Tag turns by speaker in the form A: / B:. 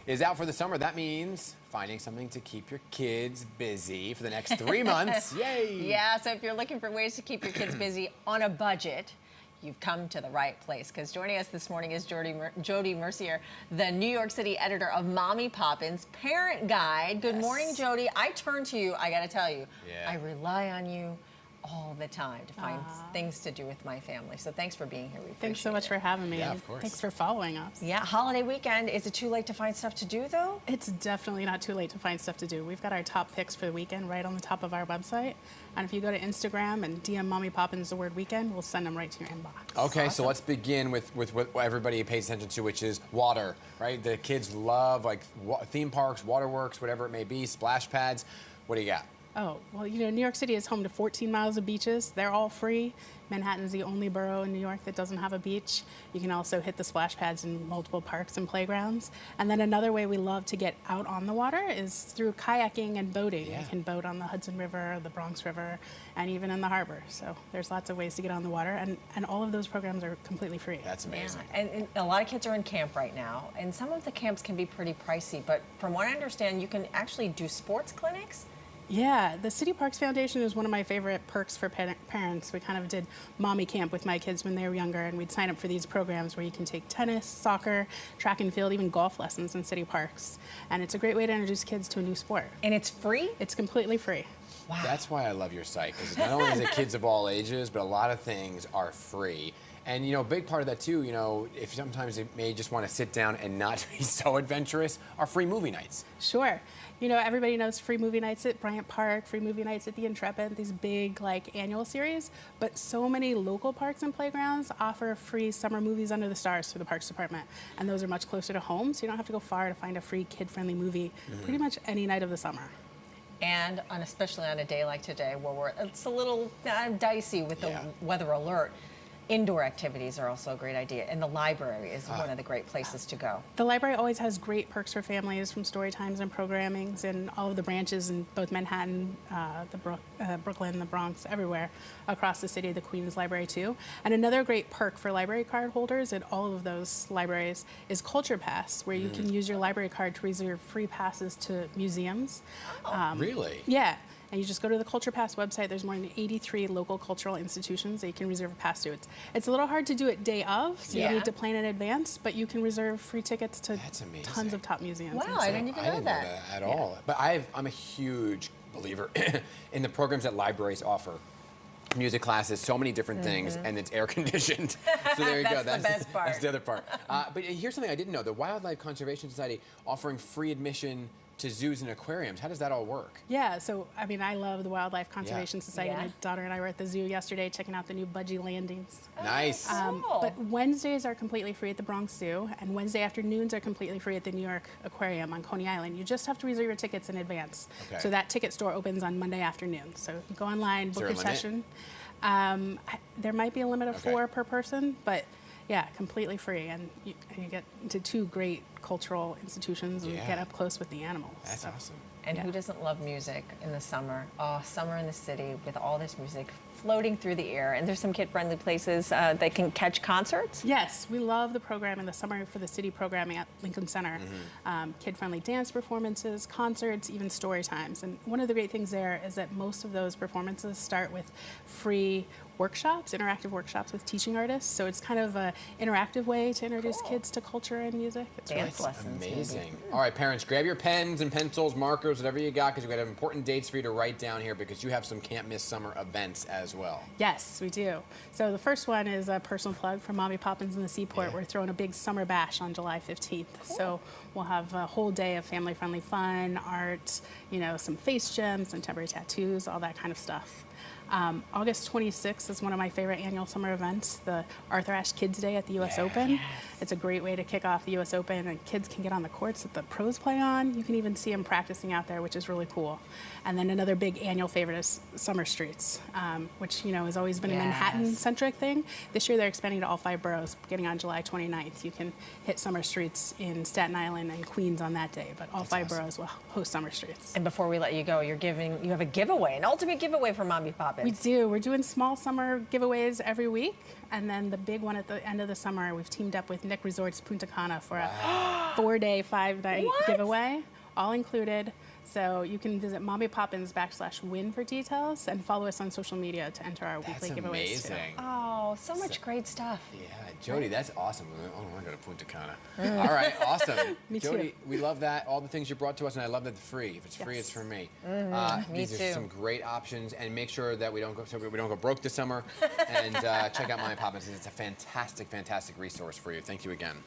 A: is out for the summer. That means finding something to keep your kids busy for the next 3 months. Yay!
B: Yeah, so if you're looking for ways to keep your kids busy on a budget, you've come to the right place, because joining us this morning is Jody Mercier, the New York City editor of Mommy Poppins Parent Guide. Good morning, Jody. I turn to you, I gotta tell you, I rely on you all the time to find things to do with my family. So thanks for being here. We
C: Thanks so much for having me.
A: Yeah, of course.
C: Thanks for following us.
B: Yeah, holiday weekend. Is it too late to find stuff to do, though?
C: It's definitely not too late to find stuff to do. We've got our top picks for the weekend right on the top of our website. And if you go to Instagram and DM Mommy Poppins the word weekend, we'll send them right to your inbox.
A: Okay, so let's begin with what everybody pays attention to, which is water, right? The kids love like theme parks, waterworks, whatever it may be, splash pads. What do you got?
C: Oh, well, you know, New York City is home to 14 miles of beaches. They're all free. Manhattan's the only borough in New York that doesn't have a beach. You can also hit the splash pads in multiple parks and playgrounds. And then another way we love to get out on the water is through kayaking and boating.
A: Yeah.
C: You can boat on the Hudson River, the Bronx River, and even in the harbor. So there's lots of ways to get on the water, and all of those programs are completely free.
A: That's amazing.
B: Yeah. And a lot of kids are in camp right now, and some of the camps can be pretty pricey, but from what I understand, you can actually do sports clinics.
C: Yeah, the City Parks Foundation is one of my favorite perks for parents. We kind of did mommy camp with my kids when they were younger, and we'd sign up for these programs where you can take tennis, soccer, track and field, even golf lessons in city parks. And it's a great way to introduce kids to a new sport.
B: And it's free?
C: It's completely free.
B: Wow.
A: That's why I love your site, because not only is it kids of all ages, but a lot of things are free. And, you know, a big part of that, too, you know, if sometimes they may just want to sit down and not be so adventurous, are free movie nights.
C: Sure. You know, everybody knows free movie nights at Bryant Park, free movie nights at the Intrepid, these big, like, annual series. But so many local parks and playgrounds offer free summer movies under the stars through the Parks Department. And those are much closer to home, so you don't have to go far to find a free kid-friendly movie pretty much any night of the summer.
B: And especially on a day like today, where it's a little dicey with the weather alert, indoor activities are also a great idea, and the library is one of the great places to go.
C: The library always has great perks for families, from story times and programmings, and all of the branches in both Manhattan, Brooklyn, the Bronx, everywhere across the city, the Queens Library too. And another great perk for library card holders at all of those libraries is Culture Pass, where you can use your library card to reserve free passes to museums.
A: Really?
C: Yeah. And you just go to the Culture Pass website. There's more than 83 local cultural institutions that you can reserve a pass to. It's a little hard to do it day of, so you need to plan in advance, but you can reserve free tickets to tons of top museums.
B: Wow, I didn't even know that.
A: At all. But I'm a huge believer in the programs that libraries offer. Music classes, so many different things, and it's air conditioned. So there you go.
B: That's the best part.
A: That's the other part. But here's something I didn't know: the Wildlife Conservation Society offering free admission to zoos and aquariums. How does that all work?
C: Yeah, so I mean, I love the Wildlife Conservation Society. My daughter and I were at the zoo yesterday checking out the new budgie landings.
A: Nice.
B: Cool.
C: But Wednesdays are completely free at the Bronx Zoo, and Wednesday afternoons are completely free at the New York Aquarium on Coney Island. You just have to reserve your tickets in advance.
A: Okay.
C: So that ticket store opens on Monday afternoon. So you go online, book your session. There might be a limit of 4 per person, but yeah, completely free, and you get into 2 great cultural institutions and get up close with the animals.
A: That's awesome.
B: And who doesn't love music in the summer? Oh, summer in the city with all this music floating through the air. And there's some kid-friendly places that can catch concerts?
C: Yes, we love the program in the summer for the city programming at Lincoln Center. Kid-friendly dance performances, concerts, even story times. And one of the great things there is that most of those performances start with free workshops, interactive workshops with teaching artists. So it's kind of an interactive way to introduce kids to culture and music. It's
B: dance lessons.
A: Amazing. All right, parents, grab your pens and pencils, markers, whatever you got, because we've got important dates for you to write down here, because you have some can't miss summer events as well.
C: Yes, we do. So the first one is a personal plug for Mommy Poppins in the Seaport. We're throwing a big summer bash on July 15th. So we'll have a whole day of family-friendly fun, art, you know, some face gems, some temporary tattoos, all that kind of stuff. August 26th is one of my favorite annual summer events, the Arthur Ashe Kids Day at the U.S. Open. It's a great way to kick off the U.S. Open, and kids can get on the courts that the pros play on. You can even see them practicing out there, which is really cool. And then another big annual favorite is Summer Streets, which, you know, has always been a Manhattan-centric thing. This year they're expanding to all 5 boroughs, beginning on July 29th. You can hit Summer Streets in Staten Island and Queens on that day, but all 5 boroughs will host Summer Streets.
B: And before we let you go, you have a giveaway, an ultimate giveaway for Mommy Pop. Poppins?
C: We do. We're doing small summer giveaways every week. And then the big one at the end of the summer, we've teamed up with Nick Resorts Punta Cana for a 4-day, 5-night giveaway, all included. So you can visit mommypoppins.com/win for details and follow us on social media to enter our weekly giveaways.
A: That's amazing.
B: Oh, so much great stuff.
A: Yeah, Jody, that's awesome. Oh, I want to go to Punta Cana. All right, awesome.
C: Me
A: Jody,
C: too.
A: we love that. All the things you brought to us, and I love that it's free. If it's free, it's for me.
B: Me
A: These
B: too.
A: are some great options, and make sure that we don't go broke this summer. And check out Mommy Poppins. It's a fantastic, fantastic resource for you. Thank you again.